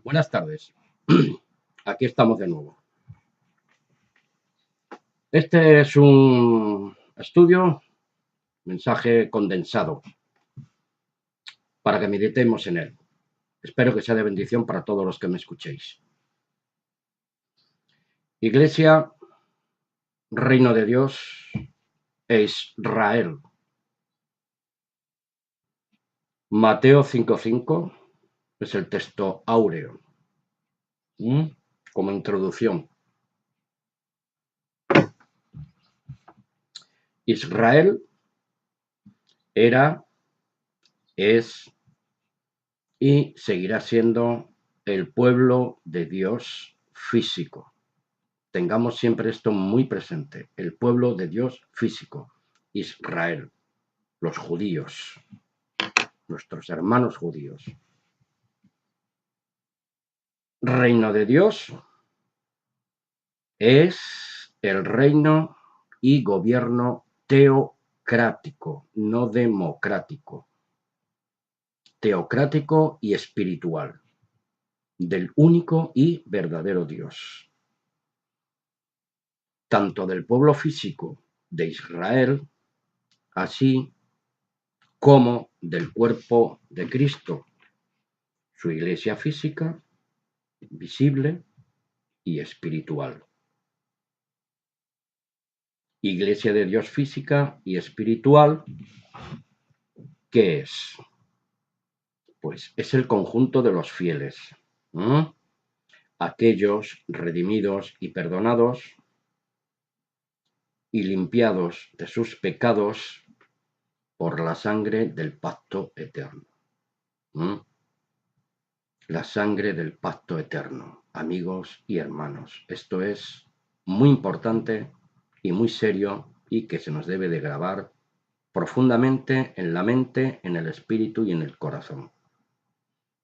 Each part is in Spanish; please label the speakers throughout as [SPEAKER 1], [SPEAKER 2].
[SPEAKER 1] Buenas tardes. Aquí estamos de nuevo. Este es un estudio, mensaje condensado, para que meditemos en él. Espero que sea de bendición para todos los que me escuchéis. Iglesia, Reino de Dios e Israel. Mateo 5:5 es el texto áureo. Como introducción. Israel era, es y seguirá siendo el pueblo de Dios físico. Tengamos siempre esto muy presente, el pueblo de Dios físico, Israel, los judíos, nuestros hermanos judíos. Reino de Dios es el reino y gobierno teocrático, no democrático, teocrático y espiritual, del único y verdadero Dios, tanto del pueblo físico de Israel, así como del cuerpo de Cristo, su iglesia física, visible y espiritual. Iglesia de Dios física y espiritual, ¿qué es? Pues es el conjunto de los fieles, aquellos redimidos y perdonados y limpiados de sus pecados por la sangre del pacto eterno. La sangre del pacto eterno, amigos y hermanos. Esto es muy importante y muy serio y que se nos debe de grabar profundamente en la mente, en el espíritu y en el corazón.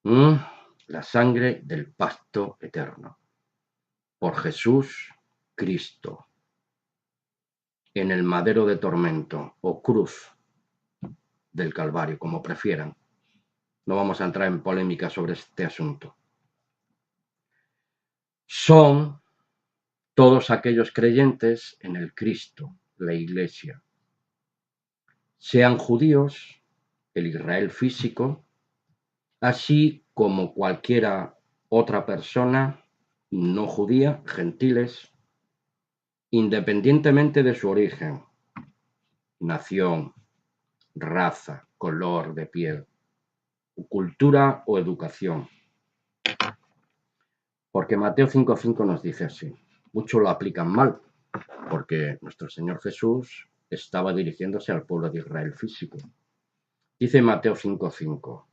[SPEAKER 1] La sangre del pacto eterno. Por Jesús Cristo. En el madero de tormento o cruz del Calvario, como prefieran. No vamos a entrar en polémica sobre este asunto. Son todos aquellos creyentes en el Cristo, la Iglesia, sean judíos, el Israel físico, así como cualquiera otra persona no judía, gentiles, independientemente de su origen, nación, raza, color de piel, cultura o educación. Porque Mateo 5:5 nos dice así. Muchos lo aplican mal, porque nuestro Señor Jesús estaba dirigiéndose al pueblo de Israel físico. Dice Mateo 5:5,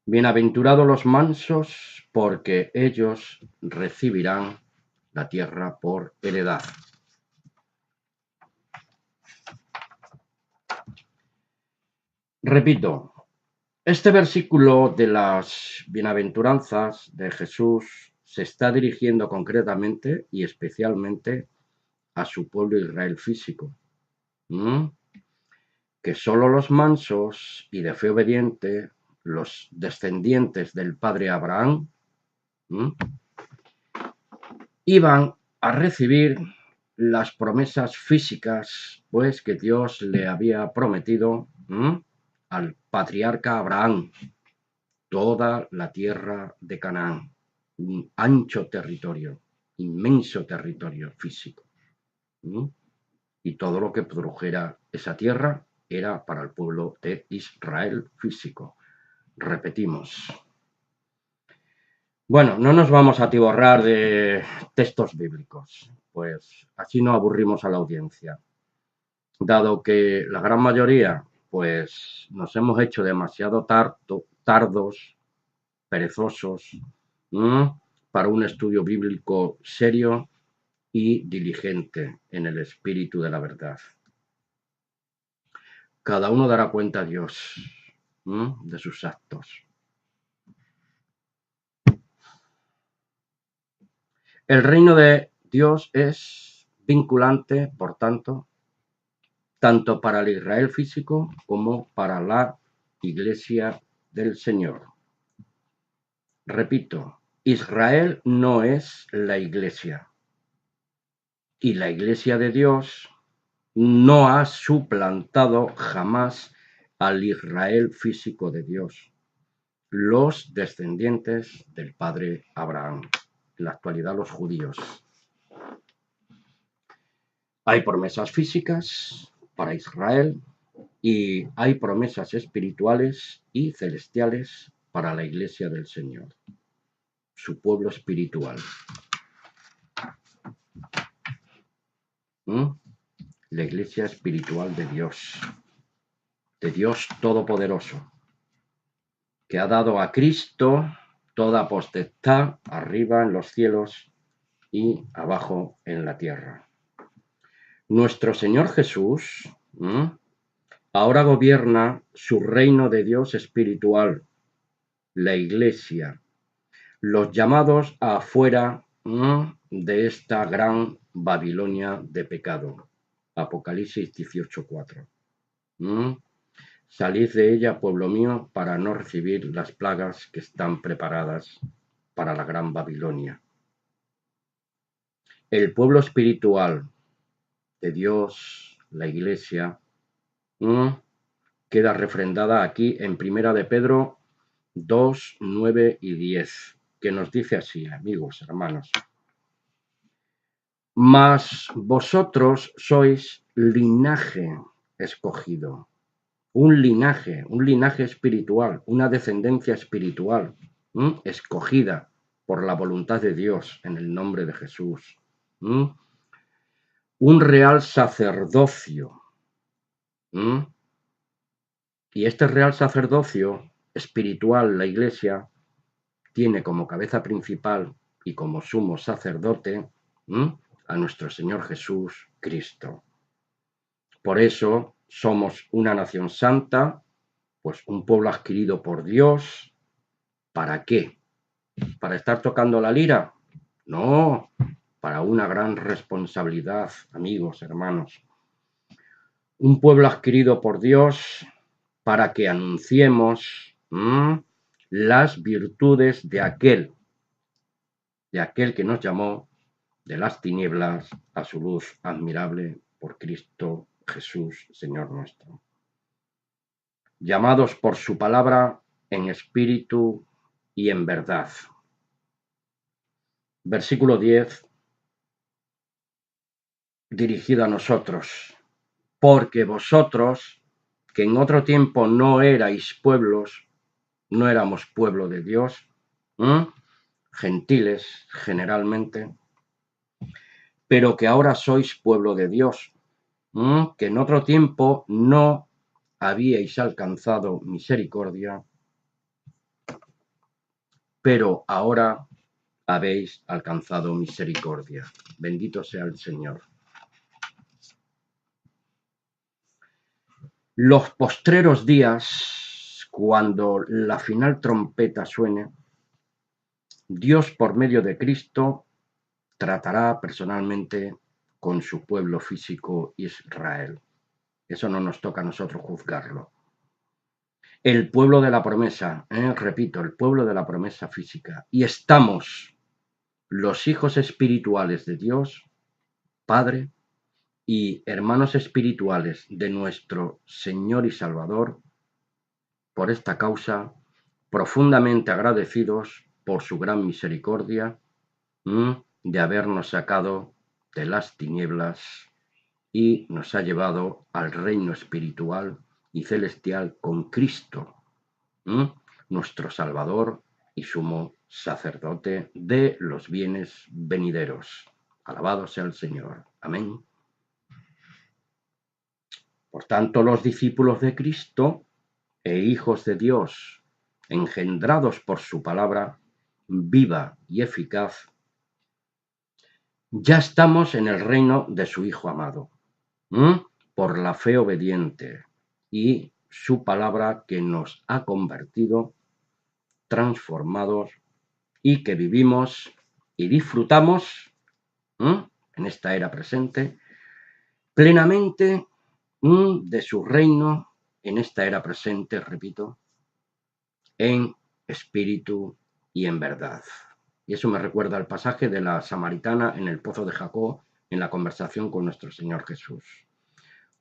[SPEAKER 1] bienaventurados los mansos, porque ellos recibirán la tierra por heredad. Repito, este versículo de las bienaventuranzas de Jesús se está dirigiendo concretamente y especialmente a su pueblo Israel físico. Que solo los mansos y de fe obediente, los descendientes del padre Abraham, iban a recibir las promesas físicas, pues, que Dios le había prometido al patriarca Abraham, toda la tierra de Canaán, un ancho territorio, inmenso territorio físico. Y todo lo que produjera esa tierra era para el pueblo de Israel físico. Repetimos. Bueno, no nos vamos a atiborrar de textos bíblicos, pues así no aburrimos a la audiencia. Dado que la gran mayoría, pues nos hemos hecho demasiado tardos, perezosos, para un estudio bíblico serio y diligente en el espíritu de la verdad. Cada uno dará cuenta a Dios de sus actos. El reino de Dios es vinculante, por tanto, tanto para el Israel físico como para la Iglesia del Señor. Repito, Israel no es la iglesia. Y la iglesia de Dios no ha suplantado jamás al Israel físico de Dios, los descendientes del padre Abraham, en la actualidad los judíos. Hay promesas físicas para Israel y hay promesas espirituales y celestiales para la iglesia del Señor, su pueblo espiritual. La iglesia espiritual de Dios Todopoderoso, que ha dado a Cristo toda potestad arriba en los cielos y abajo en la tierra. Nuestro Señor Jesús ahora gobierna su reino de Dios espiritual, la iglesia, los llamados afuera de esta gran Babilonia de pecado. Apocalipsis 18:4. Salid de ella, pueblo mío, para no recibir las plagas que están preparadas para la gran Babilonia. El pueblo espiritual de Dios, la iglesia, queda refrendada aquí en Primera de Pedro 2, 9 y 10, que nos dice así, amigos, hermanos. Mas vosotros sois linaje escogido, un linaje espiritual, una descendencia espiritual, escogida por la voluntad de Dios en el nombre de Jesús. Un real sacerdocio. Y este real sacerdocio espiritual, la Iglesia, tiene como cabeza principal y como sumo sacerdote a nuestro Señor Jesús Cristo. Por eso somos una nación santa, pues un pueblo adquirido por Dios. ¿Para qué? ¿Para estar tocando la lira? No, para una gran responsabilidad, amigos, hermanos. Un pueblo adquirido por Dios para que anunciemos las virtudes de aquel que nos llamó de las tinieblas a su luz admirable por Cristo Jesús, Señor nuestro. Llamados por su palabra en espíritu y en verdad. Versículo 10, dirigido a nosotros. Porque vosotros, que en otro tiempo no erais pueblos, no éramos pueblo de Dios, gentiles generalmente, pero que ahora sois pueblo de Dios, que en otro tiempo no habíais alcanzado misericordia, pero ahora habéis alcanzado misericordia. Bendito sea el Señor. Los postreros días, cuando la final trompeta suene, Dios por medio de Cristo tratará personalmente con su pueblo físico Israel. Eso no nos toca a nosotros juzgarlo. El pueblo de la promesa, repito, el pueblo de la promesa física. Y estamos los hijos espirituales de Dios, Padre, y hermanos espirituales de nuestro Señor y Salvador, por esta causa, profundamente agradecidos por su gran misericordia de habernos sacado de las tinieblas y nos ha llevado al reino espiritual y celestial con Cristo, nuestro Salvador y sumo sacerdote de los bienes venideros. Alabado sea el Señor. Amén. Por tanto, los discípulos de Cristo e hijos de Dios, engendrados por su palabra viva y eficaz, ya estamos en el reino de su Hijo amado, por la fe obediente y su palabra que nos ha convertido, transformados y que vivimos y disfrutamos en esta era presente plenamente de su reino en esta era presente, repito, en espíritu y en verdad. Y eso me recuerda al pasaje de la samaritana en el pozo de Jacob en la conversación con nuestro Señor Jesús.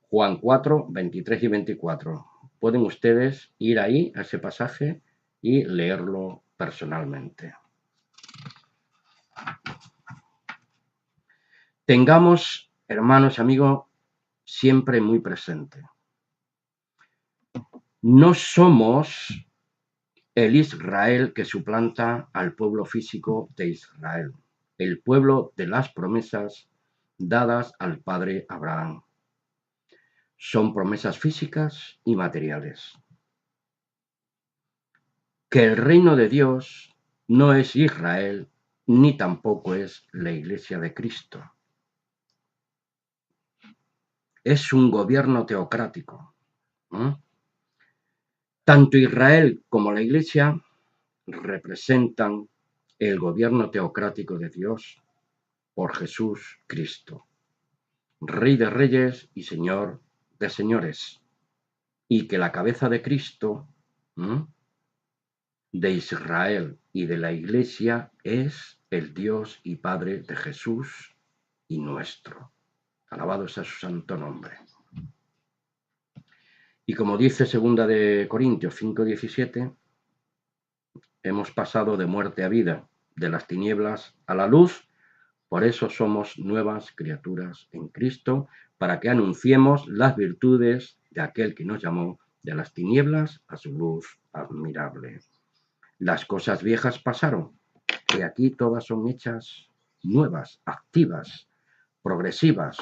[SPEAKER 1] Juan 4, 23 y 24. Pueden ustedes ir ahí a ese pasaje y leerlo personalmente. Tengamos, hermanos y amigos, siempre muy presente. No somos el Israel que suplanta al pueblo físico de Israel, el pueblo de las promesas dadas al padre Abraham. Son promesas físicas y materiales. Que el reino de Dios no es Israel, ni tampoco es la Iglesia de Cristo. Es un gobierno teocrático. Tanto Israel como la Iglesia representan el gobierno teocrático de Dios por Jesús Cristo, Rey de Reyes y Señor de Señores, y que la cabeza de Cristo, de Israel y de la Iglesia es el Dios y Padre de Jesús y nuestro. Alabado sea su santo nombre. Y como dice 2 de Corintios 5:17, hemos pasado de muerte a vida, de las tinieblas a la luz, por eso somos nuevas criaturas en Cristo, para que anunciemos las virtudes de aquel que nos llamó de las tinieblas a su luz admirable. Las cosas viejas pasaron, y aquí todas son hechas nuevas, activas, progresivas,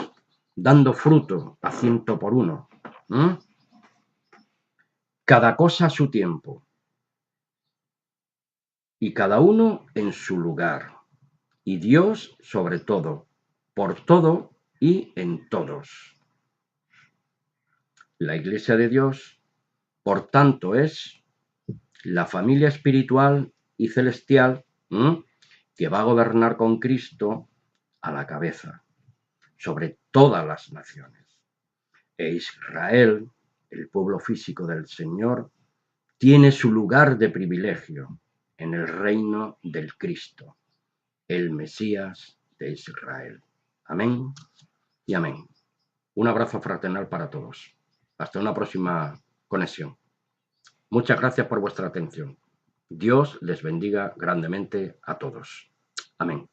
[SPEAKER 1] dando fruto a 100 por 1. Cada cosa a su tiempo y cada uno en su lugar. Y Dios sobre todo, por todo y en todos. La Iglesia de Dios, por tanto, es la familia espiritual y celestial que va a gobernar con Cristo a la cabeza, sobre todas las naciones. E Israel, el pueblo físico del Señor, tiene su lugar de privilegio en el reino del Cristo, el Mesías de Israel. Amén y amén. Un abrazo fraternal para todos. Hasta una próxima conexión. Muchas gracias por vuestra atención. Dios les bendiga grandemente a todos. Amén.